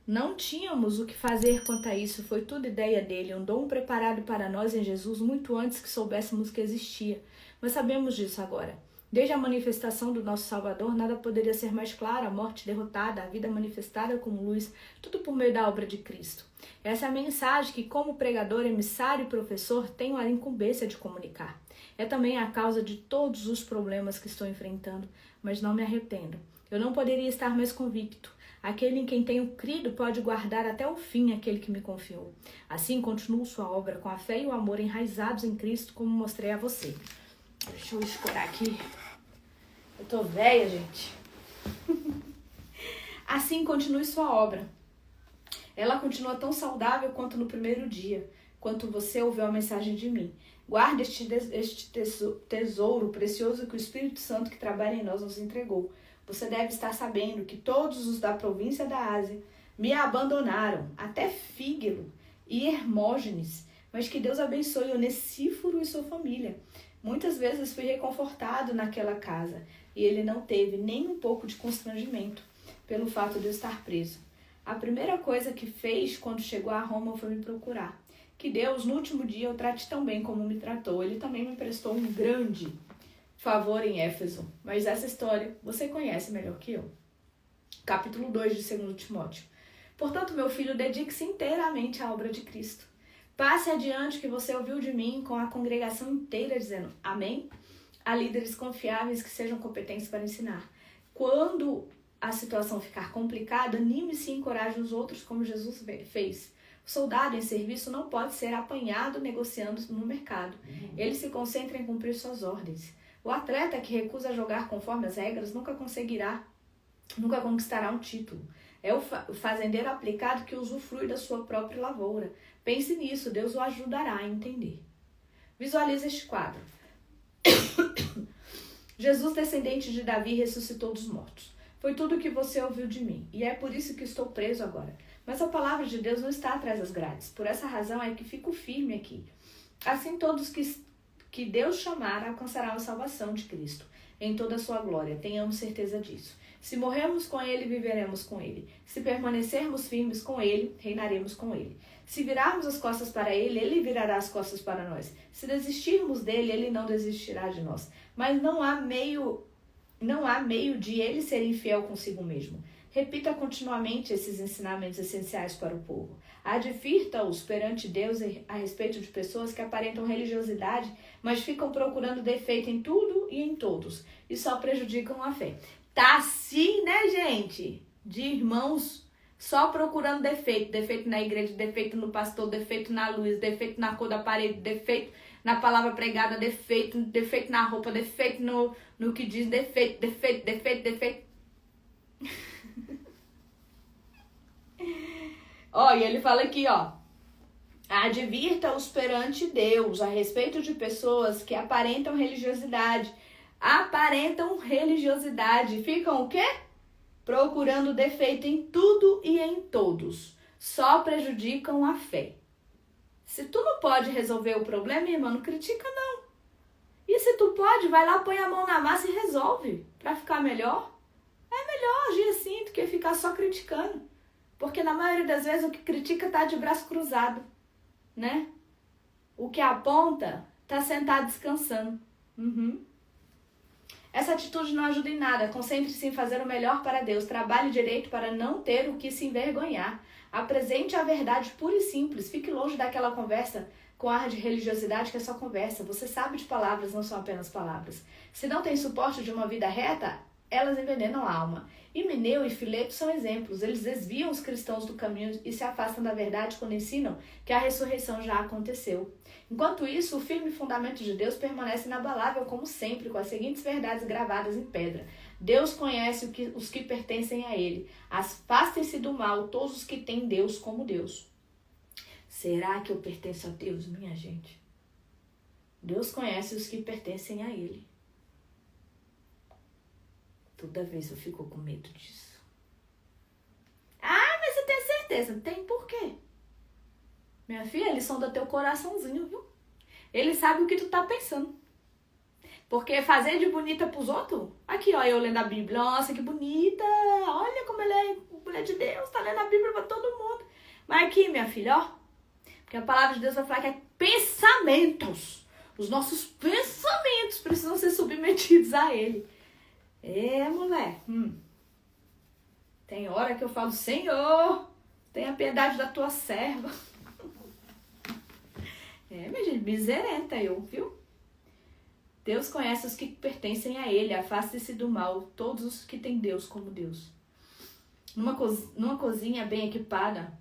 Não tínhamos o que fazer quanto a isso, foi tudo ideia dele, um dom preparado para nós em Jesus muito antes que soubéssemos que existia. Mas sabemos disso agora. Desde a manifestação do nosso Salvador, nada poderia ser mais claro, a morte derrotada, a vida manifestada como luz, tudo por meio da obra de Cristo. Essa é a mensagem que, como pregador, emissário e professor, tenho a incumbência de comunicar. É também a causa de todos os problemas que estou enfrentando, mas não me arrependo. Eu não poderia estar mais convicto. Aquele em quem tenho crido pode guardar até o fim aquele que me confiou. Assim continuo sua obra com a fé e o amor enraizados em Cristo, como mostrei a você. Deixa eu escorar aqui. Eu tô velha, gente. Assim continue sua obra. Ela continua tão saudável quanto no primeiro dia, quanto você ouviu a mensagem de mim. Guarde este tesouro precioso que o Espírito Santo que trabalha em nós nos entregou. Você deve estar sabendo que todos os da província da Ásia me abandonaram, até Fígelo e Hermógenes, mas que Deus abençoe Onesíforo e sua família. Muitas vezes fui reconfortado naquela casa e ele não teve nem um pouco de constrangimento pelo fato de eu estar preso. A primeira coisa que fez quando chegou a Roma foi me procurar. Que Deus, no último dia, o trate tão bem como me tratou. Ele também me prestou um grande favor em Éfeso. Mas essa história você conhece melhor que eu. Capítulo 2 de 2 Timóteo. Portanto, meu filho, dedique-se inteiramente à obra de Cristo. Passe adiante o que você ouviu de mim com a congregação inteira, dizendo amém. Há líderes confiáveis que sejam competentes para ensinar. Quando a situação ficar complicada, anime-se e encoraje os outros como Jesus fez. O soldado em serviço não pode ser apanhado negociando no mercado. Ele se concentra em cumprir suas ordens. O atleta que recusa jogar conforme as regras nunca conquistará um título. É o fazendeiro aplicado que usufrui da sua própria lavoura. Pense nisso, Deus o ajudará a entender. Visualize este quadro. Jesus, descendente de Davi, ressuscitou dos mortos. Foi tudo o que você ouviu de mim, e é por isso que estou preso agora. Mas a palavra de Deus não está atrás das grades. Por essa razão é que fico firme aqui. Assim todos que Deus chamar alcançarão a salvação de Cristo em toda a sua glória. Tenhamos certeza disso. Se morrermos com ele, viveremos com ele. Se permanecermos firmes com ele, reinaremos com ele. Se virarmos as costas para ele, ele virará as costas para nós. Se desistirmos dele, ele não desistirá de nós. Mas não há meio de ele ser infiel consigo mesmo. Repita continuamente esses ensinamentos essenciais para o povo. Advirta-os perante Deus a respeito de pessoas que aparentam religiosidade, mas ficam procurando defeito em tudo e em todos, e só prejudicam a fé. Tá assim, né, gente? De irmãos só procurando defeito. Defeito na igreja, defeito no pastor, defeito na luz, defeito na cor da parede, defeito na palavra pregada, defeito na roupa, defeito no que diz, defeito. Ó, e ele fala aqui, ó. Advirta-os perante Deus a respeito de pessoas que aparentam religiosidade. Ficam o quê? Procurando defeito em tudo e em todos. Só prejudicam a fé. Se tu não pode resolver o problema, irmão, não critica não. E se tu pode, vai lá, põe a mão na massa e resolve. Pra ficar melhor. É melhor agir assim do que ficar só criticando. Porque na maioria das vezes o que critica tá de braço cruzado, né? O que aponta tá sentado descansando. Essa atitude não ajuda em nada. Concentre-se em fazer o melhor para Deus. Trabalhe direito para não ter o que se envergonhar. Apresente a verdade pura e simples. Fique longe daquela conversa com ar de religiosidade que é só conversa. Você sabe de palavras, não são apenas palavras. Se não tem suporte de uma vida reta, elas envenenam a alma. Himeneu e Fileto são exemplos. Eles desviam os cristãos do caminho e se afastam da verdade quando ensinam que a ressurreição já aconteceu. Enquanto isso, o firme fundamento de Deus permanece inabalável como sempre, com as seguintes verdades gravadas em pedra. Deus conhece os que pertencem a Ele. Afastem-se do mal todos os que têm Deus como Deus. Será que eu pertenço a Deus, minha gente? Deus conhece os que pertencem a Ele. Toda vez eu fico com medo disso. Ah, mas eu tenho certeza. Tem por quê? Minha filha, ele sonda teu coraçãozinho, viu? Ele sabe o que tu tá pensando. Porque fazer de bonita pros outros? Aqui, ó, eu lendo a Bíblia. Nossa, que bonita! Olha como ela é mulher de Deus, tá lendo a Bíblia pra todo mundo. Mas aqui, minha filha, ó. Porque a palavra de Deus vai falar que é pensamentos. Os nossos pensamentos precisam ser submetidos a Ele. Mulher. Tem hora que eu falo, Senhor, tenha piedade da tua serva. Minha gente, miserenta eu, viu? Deus conhece os que pertencem a Ele, afaste-se do mal, todos os que têm Deus como Deus. Numa cozinha bem equipada,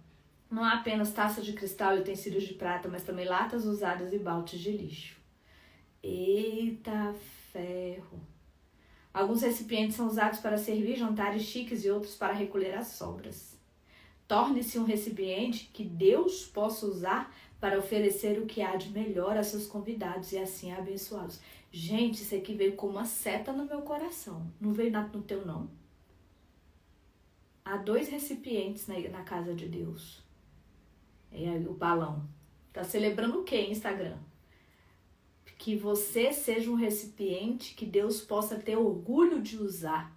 não há apenas taças de cristal e utensílios de prata, mas também latas usadas e baldes de lixo. Eita ferro! Alguns recipientes são usados para servir jantares chiques e outros para recolher as sobras. Torne-se um recipiente que Deus possa usar para oferecer o que há de melhor a seus convidados e assim abençoá-los. Gente, isso aqui veio como uma seta no meu coração. Não veio nada no teu, não. Há 2 recipientes na casa de Deus. O balão. Tá celebrando o quê, Instagram? Que você seja um recipiente que Deus possa ter orgulho de usar.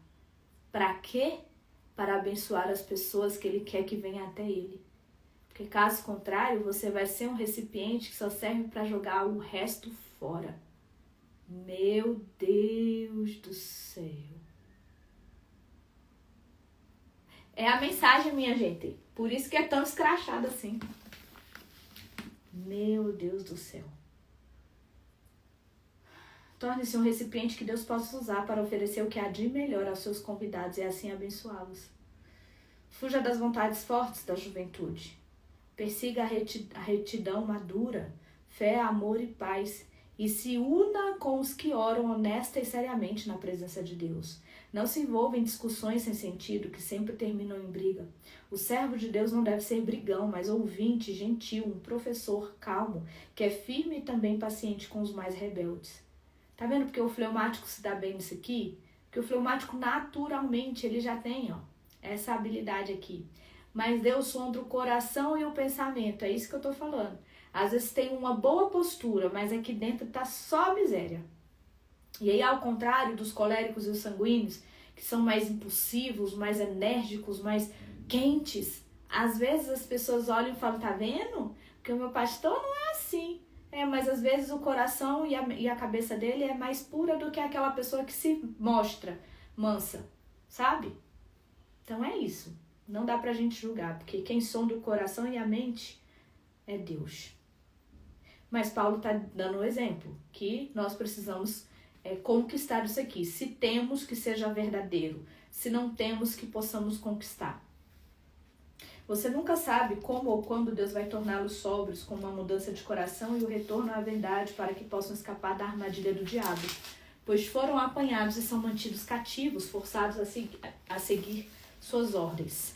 Para quê? Para abençoar as pessoas que Ele quer que venham até Ele. Porque caso contrário, você vai ser um recipiente que só serve para jogar o resto fora. Meu Deus do céu. É a mensagem, minha gente. Por isso que é tão escrachado assim. Meu Deus do céu. Torne-se um recipiente que Deus possa usar para oferecer o que há de melhor aos seus convidados e assim abençoá-los. Fuja das vontades fortes da juventude. Persiga a retidão madura, fé, amor e paz, e se una com os que oram honesta e seriamente na presença de Deus. Não se envolva em discussões sem sentido, que sempre terminam em briga. O servo de Deus não deve ser brigão, mas ouvinte, gentil, um professor calmo, que é firme e também paciente com os mais rebeldes. Tá vendo porque o fleumático se dá bem nisso aqui? Porque o fleumático naturalmente ele já tem, essa habilidade aqui. Mas Deus sonda o coração e o pensamento, é isso que eu tô falando. Às vezes tem uma boa postura, mas aqui dentro tá só miséria. E aí, ao contrário dos coléricos e os sanguíneos, que são mais impulsivos, mais enérgicos, mais quentes, às vezes as pessoas olham e falam, tá vendo? Porque o meu pastor não é assim. Mas às vezes o coração e a cabeça dele é mais pura do que aquela pessoa que se mostra mansa, sabe? Então é isso. Não dá pra gente julgar, porque quem sonda o coração e a mente é Deus. Mas Paulo tá dando um exemplo, que nós precisamos conquistar isso aqui. Se temos, que seja verdadeiro. Se não temos, que possamos conquistar. Você nunca sabe como ou quando Deus vai torná-los sóbrios com uma mudança de coração e o retorno à verdade para que possam escapar da armadilha do diabo, pois foram apanhados e são mantidos cativos, forçados a seguir suas ordens.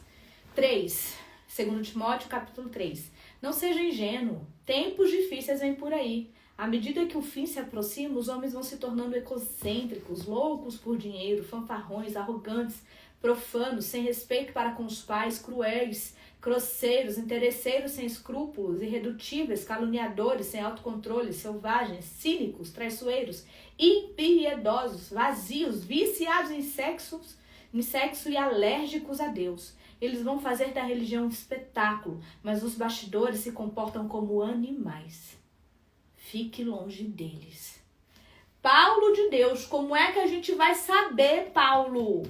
3. 2 Timóteo, capítulo 3. Não seja ingênuo, tempos difíceis vêm por aí. À medida que o fim se aproxima, os homens vão se tornando egocêntricos, loucos por dinheiro, fanfarrões, arrogantes, profanos, sem respeito para com os pais, cruéis, grosseiros, interesseiros sem escrúpulos, irredutíveis, caluniadores, sem autocontrole, selvagens, cínicos, traiçoeiros, impiedosos, vazios, viciados em sexo e alérgicos a Deus. Eles vão fazer da religião um espetáculo, mas os bastidores se comportam como animais. Fique longe deles. Paulo de Deus, como é que a gente vai saber, Paulo?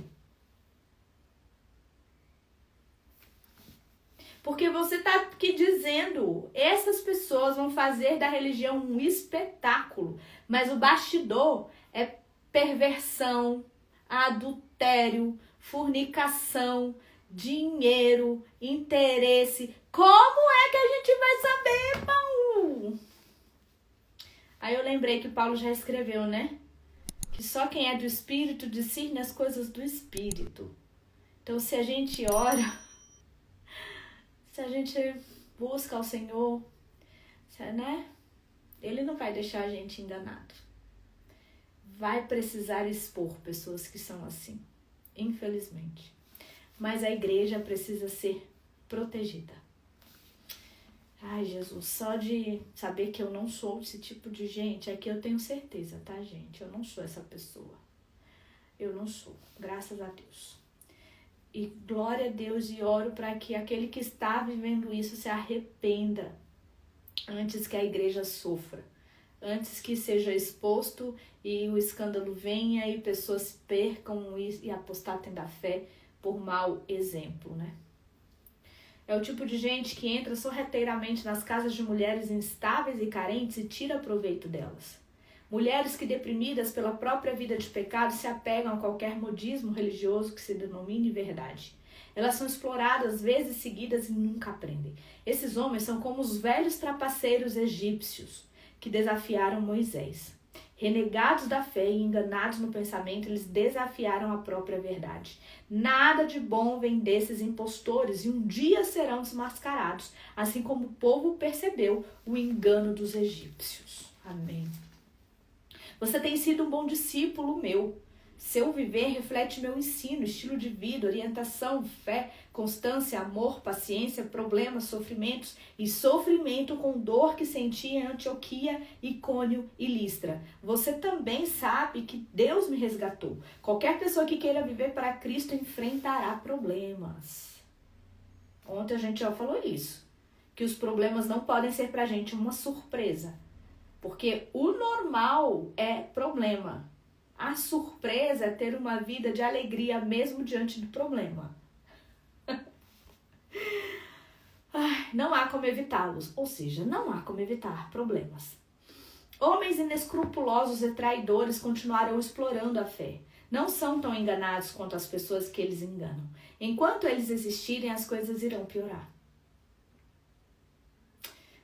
Porque você está aqui dizendo, essas pessoas vão fazer da religião um espetáculo, mas o bastidor é perversão, adultério, fornicação, dinheiro, interesse. Como é que a gente vai saber, Paulo? Aí eu lembrei que Paulo já escreveu, né? Que só quem é do Espírito discerne as coisas do Espírito. Então, se a gente ora, se a gente busca ao Senhor, né? Ele não vai deixar a gente enganado. Vai precisar expor pessoas que são assim, infelizmente. Mas a igreja precisa ser protegida. Ai, Jesus, só de saber que eu não sou esse tipo de gente, é que eu tenho certeza, tá, gente? Eu não sou essa pessoa. Eu não sou, graças a Deus. E glória a Deus, e oro para que aquele que está vivendo isso se arrependa antes que a igreja sofra. Antes que seja exposto e o escândalo venha e pessoas percam e apostatem da fé por mau exemplo, né? É o tipo de gente que entra sorrateiramente nas casas de mulheres instáveis e carentes e tira proveito delas. Mulheres que, deprimidas pela própria vida de pecado, se apegam a qualquer modismo religioso que se denomine verdade. Elas são exploradas vezes seguidas e nunca aprendem. Esses homens são como os velhos trapaceiros egípcios que desafiaram Moisés. Renegados da fé e enganados no pensamento, eles desafiaram a própria verdade. Nada de bom vem desses impostores e um dia serão desmascarados, assim como o povo percebeu o engano dos egípcios. Amém. Você tem sido um bom discípulo meu. Seu viver reflete meu ensino, estilo de vida, orientação, fé, constância, amor, paciência, problemas, sofrimentos e sofrimento com dor que senti em Antioquia, Icônio e Listra. Você também sabe que Deus me resgatou. Qualquer pessoa que queira viver para Cristo enfrentará problemas. Ontem a gente já falou isso, que os problemas não podem ser pra gente uma surpresa, porque o normal é problema. A surpresa é ter uma vida de alegria mesmo diante do problema. Não há como evitá-los, ou seja, não há como evitar problemas. Homens inescrupulosos e traidores continuarão explorando a fé. Não são tão enganados quanto as pessoas que eles enganam. Enquanto eles existirem, as coisas irão piorar.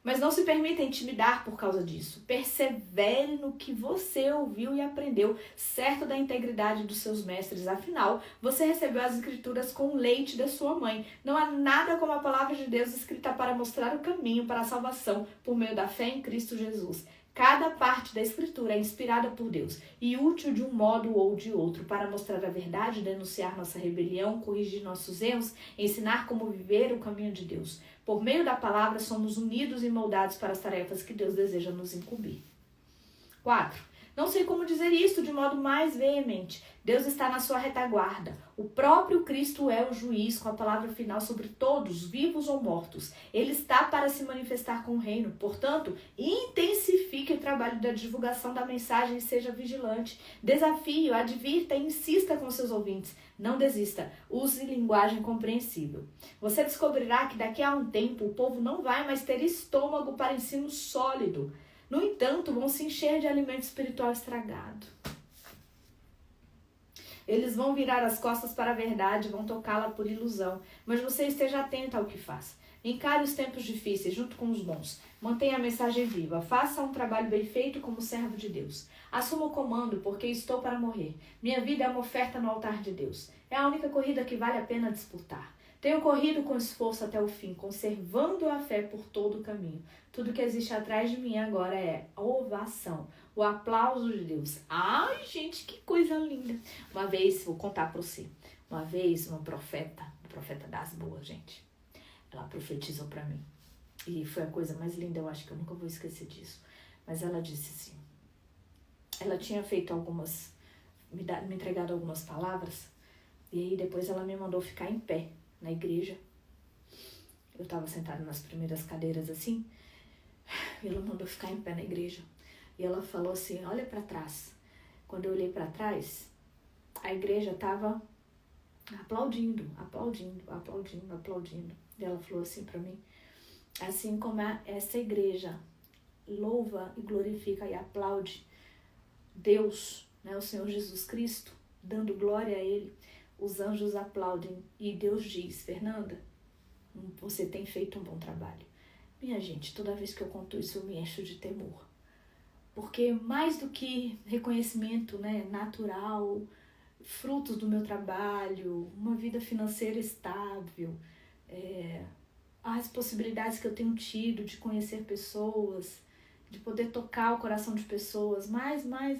Mas não se permita intimidar por causa disso. Persevere no que você ouviu e aprendeu, certo da integridade dos seus mestres. Afinal, você recebeu as escrituras com o leite da sua mãe. Não há nada como a palavra de Deus escrita para mostrar o caminho para a salvação por meio da fé em Cristo Jesus. Cada parte da escritura é inspirada por Deus e útil de um modo ou de outro para mostrar a verdade, denunciar nossa rebelião, corrigir nossos erros, ensinar como viver o caminho de Deus. Por meio da palavra, somos unidos e moldados para as tarefas que Deus deseja nos incumbir. 4. Não sei como dizer isto de modo mais veemente. Deus está na sua retaguarda. O próprio Cristo é o juiz com a palavra final sobre todos, vivos ou mortos. Ele está para se manifestar com o reino. Portanto, intensifique o trabalho da divulgação da mensagem e seja vigilante. Desafie, advirta e insista com seus ouvintes. Não desista. Use linguagem compreensível. Você descobrirá que daqui a um tempo o povo não vai mais ter estômago para ensino sólido. No entanto, vão se encher de alimento espiritual estragado. Eles vão virar as costas para a verdade, vão tocá-la por ilusão. Mas você esteja atento ao que faz. Encare os tempos difíceis junto com os bons. Mantenha a mensagem viva. Faça um trabalho bem feito como servo de Deus. Assuma o comando, porque estou para morrer. Minha vida é uma oferta no altar de Deus. É a única corrida que vale a pena disputar. Tenho corrido com esforço até o fim, conservando a fé por todo o caminho. Tudo que existe atrás de mim agora é a ovação, o aplauso de Deus. Ai, gente, que coisa linda. Uma vez, vou contar para você, uma vez uma profeta das boas, gente, ela profetizou para mim. E foi a coisa mais linda, eu acho que eu nunca vou esquecer disso. Mas ela disse assim, ela tinha feito me entregado algumas palavras, e aí depois ela me mandou ficar em pé na igreja. Eu estava sentada nas primeiras cadeiras assim, e ela mandou ficar em pé na igreja. E ela falou assim, olha para trás. Quando eu olhei para trás, a igreja estava aplaudindo. E ela falou assim para mim, assim como essa igreja louva e glorifica e aplaude Deus, né, o Senhor Jesus Cristo, dando glória a Ele, os anjos aplaudem e Deus diz, Fernanda, você tem feito um bom trabalho. Minha gente, toda vez que eu conto isso, eu me encho de temor. Porque mais do que reconhecimento, né, natural, frutos do meu trabalho, uma vida financeira estável, as possibilidades que eu tenho tido de conhecer pessoas, de poder tocar o coração de pessoas,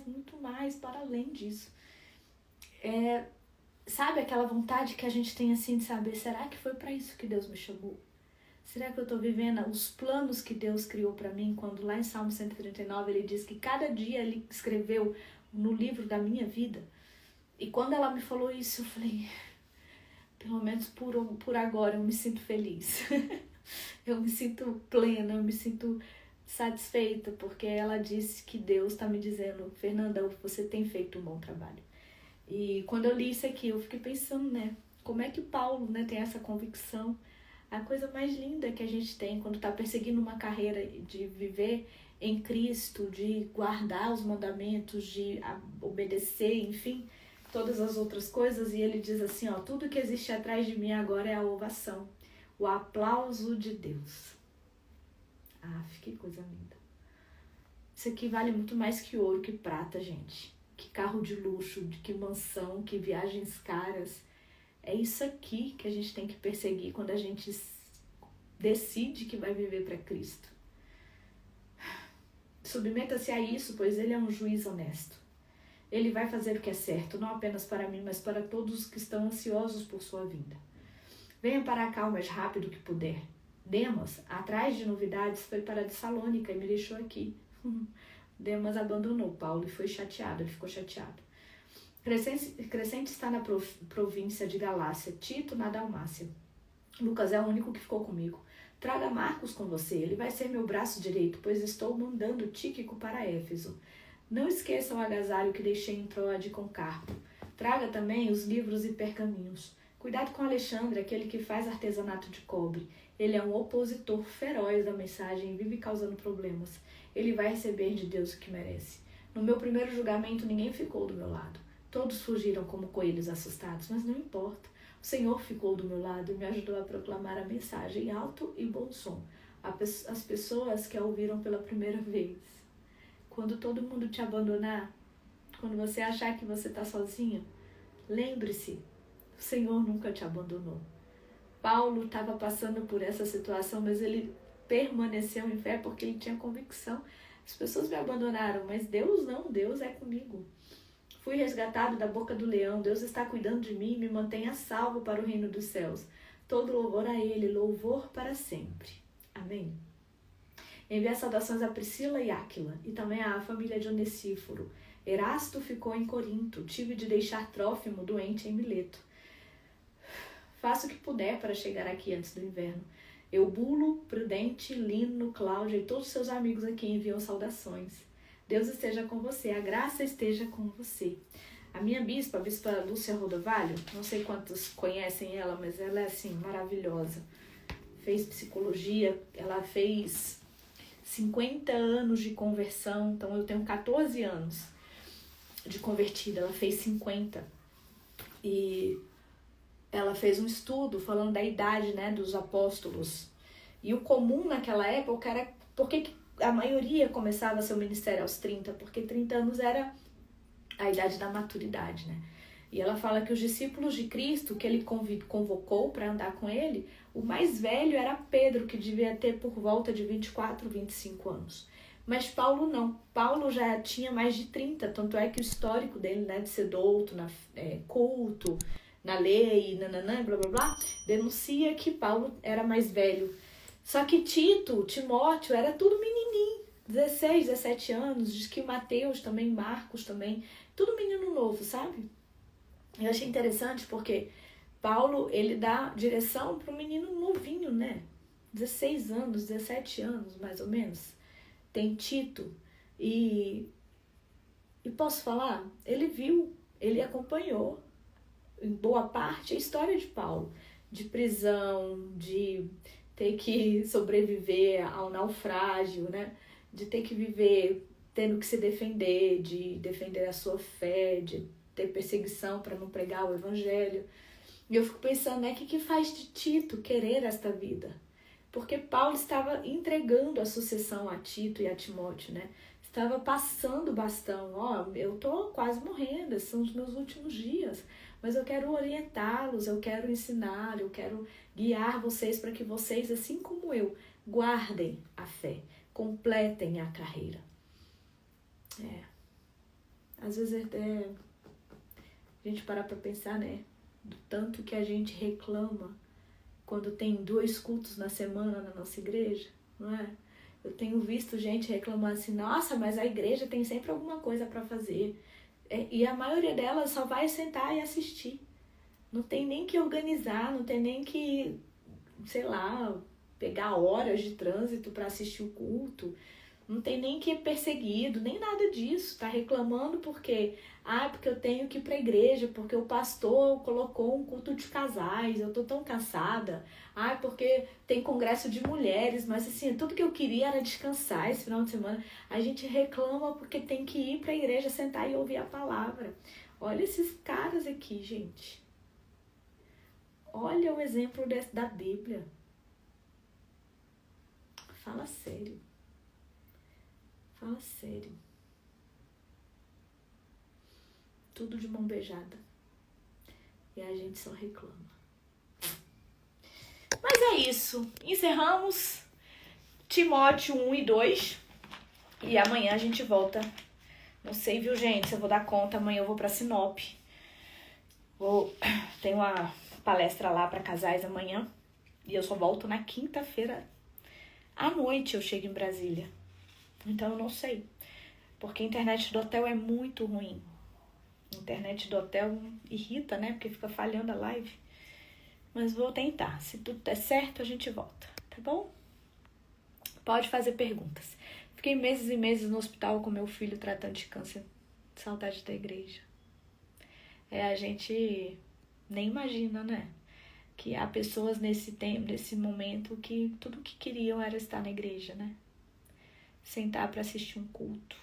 muito mais para além disso. Sabe aquela vontade que a gente tem assim de saber, será que foi para isso que Deus me chamou? Será que eu estou vivendo os planos que Deus criou para mim? Quando lá em Salmo 139 ele diz que cada dia ele escreveu no livro da minha vida. E quando ela me falou isso, eu falei, pelo menos por agora eu me sinto feliz. Eu me sinto plena, eu me sinto satisfeita, porque ela disse que Deus está me dizendo, Fernanda, você tem feito um bom trabalho. E quando eu li isso aqui, eu fiquei pensando, né, como é que Paulo, né, tem essa convicção. A coisa mais linda que a gente tem quando está perseguindo uma carreira de viver em Cristo, de guardar os mandamentos, de obedecer, enfim, todas as outras coisas. E ele diz assim, ó, tudo que existe atrás de mim agora é a ovação, o aplauso de Deus. Ah, que coisa linda. Isso aqui vale muito mais que ouro, que prata, gente. Que carro de luxo, que mansão, que viagens caras. É isso aqui que a gente tem que perseguir quando a gente decide que vai viver para Cristo. Submeta-se a isso, pois ele é um juiz honesto. Ele vai fazer o que é certo, não apenas para mim, mas para todos os que estão ansiosos por sua vinda. Venha para cá o mais rápido que puder. Demas, atrás de novidades, foi para Tessalônica e me deixou aqui. Demas abandonou Paulo e foi chateado, ele ficou chateado. Crescente está na província de Galácia, Tito na Dalmácia. Lucas é o único que ficou comigo. Traga Marcos com você, ele vai ser meu braço direito, pois estou mandando Tíquico para Éfeso. Não esqueça o agasalho que deixei em Troade com Carpo. Traga também os livros e pergaminhos. Cuidado com Alexandre, aquele que faz artesanato de cobre. Ele é um opositor feroz da mensagem e vive causando problemas. Ele vai receber de Deus o que merece. No meu primeiro julgamento, ninguém ficou do meu lado. Todos fugiram como coelhos assustados, mas não importa. O Senhor ficou do meu lado e me ajudou a proclamar a mensagem em alto e bom som. As pessoas que a ouviram pela primeira vez. Quando todo mundo te abandonar, quando você achar que você está sozinho, lembre-se, o Senhor nunca te abandonou. Paulo estava passando por essa situação, mas ele permaneceu em fé porque ele tinha convicção. As pessoas me abandonaram, mas Deus não, Deus é comigo. Fui resgatado da boca do leão, Deus está cuidando de mim e me mantém a salvo para o reino dos céus. Todo louvor a Ele, louvor para sempre. Amém. Enviar saudações a Priscila e Áquila e também à família de Onesíforo. Erasto ficou em Corinto, tive de deixar Trófimo doente em Mileto. Faça o que puder para chegar aqui antes do inverno. Eubulo, Prudente, Lino, Cláudia e todos seus amigos aqui enviam saudações. Deus esteja com você, a graça esteja com você. A minha bispa, a bispa Lúcia Rodovalho, não sei quantos conhecem ela, mas ela é assim, maravilhosa. Fez psicologia, ela fez 50 anos de conversão, então eu tenho 14 anos de convertida, ela fez 50. E ela fez um estudo falando da idade, né, dos apóstolos. E o comum naquela época era porque a maioria começava seu ministério aos 30, porque 30 anos era a idade da maturidade, né? E ela fala que os discípulos de Cristo, que ele convocou para andar com ele, o mais velho era Pedro, que devia ter por volta de 24, 25 anos. Mas Paulo não. Paulo já tinha mais de 30, tanto é que o histórico dele, né, de ser douto, culto, na lei, nananã, blá blá blá, denuncia que Paulo era mais velho. Só que Timóteo, era tudo menininho, 16, 17 anos, diz que Mateus também, Marcos também, tudo menino novo, sabe? Eu achei interessante porque Paulo, ele dá direção para um menino novinho, né? 16 anos, 17 anos, mais ou menos. Tem Tito. E posso falar? Ele viu, ele acompanhou, em boa parte, a história de Paulo. De prisão, de ter que sobreviver ao naufrágio, né? De ter que viver tendo que se defender, de defender a sua fé, de ter perseguição para não pregar o evangelho. E eu fico pensando, né, o que faz de Tito querer esta vida? Porque Paulo estava entregando a sucessão a Tito e a Timóteo, né? Estava passando o bastão. Eu tô quase morrendo, esses são os meus últimos dias. Mas eu quero orientá-los, eu quero ensinar, eu quero guiar vocês para que vocês, assim como eu, guardem a fé, completem a carreira. Às vezes a gente parar para pensar, né? Do tanto que a gente reclama quando tem 2 cultos na semana na nossa igreja, não é? Eu tenho visto gente reclamando assim, nossa, mas a igreja tem sempre alguma coisa para fazer. E a maioria delas só vai sentar e assistir. Não tem nem que organizar, não tem nem que, sei lá, pegar horas de trânsito para assistir o culto. Não tem nem que ir perseguido, nem nada disso. Tá reclamando porque eu tenho que ir pra igreja, porque o pastor colocou um culto de casais, eu tô tão cansada. Porque tem congresso de mulheres, mas assim, tudo que eu queria era descansar esse final de semana. A gente reclama porque tem que ir pra igreja, sentar e ouvir a palavra. Olha esses caras aqui, gente. Olha o exemplo da Bíblia. Fala sério. Fala sério. Tudo de mão beijada. E a gente só reclama. Mas é isso. Encerramos Timóteo 1 e 2. E amanhã a gente volta. Não sei, viu, gente, se eu vou dar conta. Amanhã eu vou pra Sinop. Tem uma palestra lá pra casais amanhã. E eu só volto na quinta-feira à noite. Eu chego em Brasília. Então eu não sei. Porque a internet do hotel é muito ruim. A internet do hotel irrita, né? Porque fica falhando a live. Mas vou tentar. Se tudo der certo, a gente volta. Tá bom? Pode fazer perguntas. Fiquei meses e meses no hospital com meu filho tratando de câncer. Saudade da igreja. A gente nem imagina, né? Que há pessoas nesse tempo, nesse momento, que tudo que queriam era estar na igreja, né? Sentar para assistir um culto.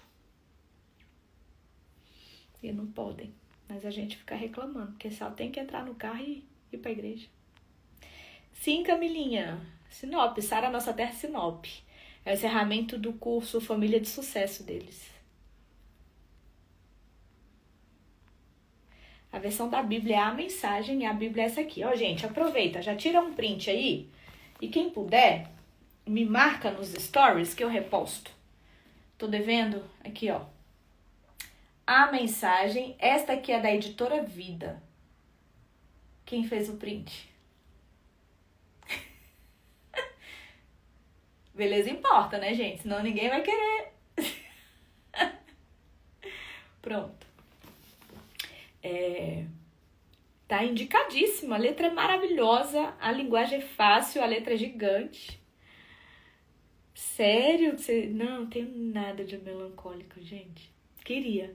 E não podem. Mas a gente fica reclamando, porque só tem que entrar no carro e ir para a igreja. Sim, Camilinha. Sinop, Sara Nossa Terra Sinop. É o encerramento do curso Família de Sucesso deles. A versão da Bíblia é a mensagem e a Bíblia é essa aqui. Ó, gente, aproveita, já tira um print aí. E quem puder, me marca nos stories que eu reposto. Tô devendo aqui, ó. A mensagem, esta aqui é da editora Vida. Quem fez o print? Beleza importa, né, gente? Senão ninguém vai querer. Pronto. Tá indicadíssima. A letra é maravilhosa, a linguagem é fácil, a letra é gigante. Sério? Não tenho nada de melancólico, gente. Queria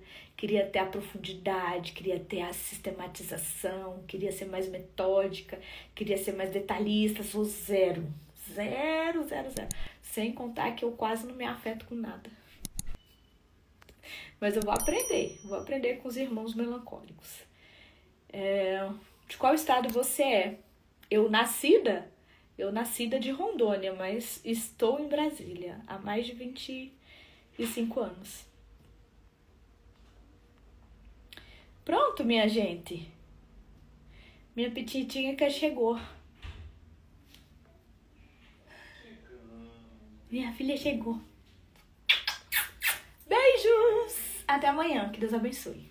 ter a profundidade, queria ter a sistematização, queria ser mais metódica, queria ser mais detalhista, sou zero. Sem contar que eu quase não me afeto com nada. Mas eu vou aprender com os irmãos melancólicos. De qual estado você é? Eu nascida de Rondônia, mas estou em Brasília há mais de 25 anos. Pronto, minha gente. Minha petitinha que chegou. Minha filha chegou. Beijos! Até amanhã. Que Deus abençoe.